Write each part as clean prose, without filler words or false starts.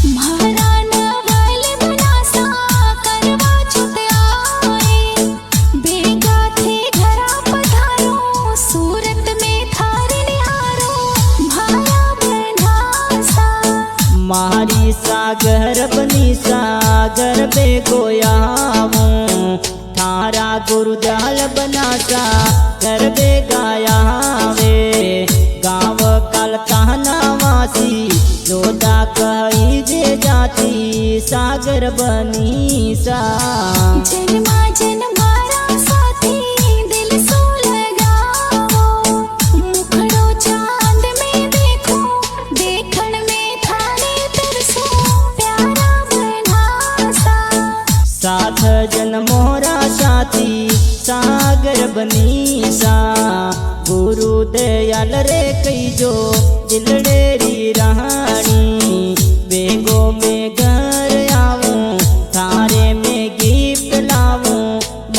मारा नवल बनासा करवा छुट्याए बेगा थे घरा पधारो सूरत में थार निहारो मारा बनासा मारी सागर बनी सागर बे गोयाऊं थारा गुरुजाल बनासा घर बे गाया वे गाँव कल कहना वासी जोदा कही जे जाती सागर बनी सा जन्मा जन्मारा साथी दिल सो लगाओ मुखड़ो चांद में देखो देखण में थाने तरसो प्यारा बनासा साथ जन मोरा साथी सागर बनी सा गुरु दयाल रे कईजो दिलड़ेरी रानी बेगो में घर आऊं थारे में गिफ्ट लाऊं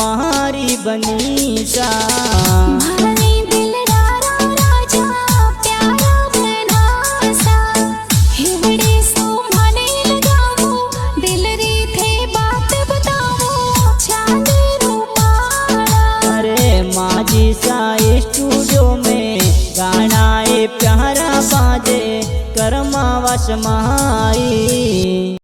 मारी बनी सा मारे दिलदारा राजा प्यारा बनासा हिवड़े सो माने लगावो दिल री थे बात बतावो चांद रूपाड़ा अरे माजी सा स्टूडियो में गाना ए प्यारा बाजे करमा वश माई।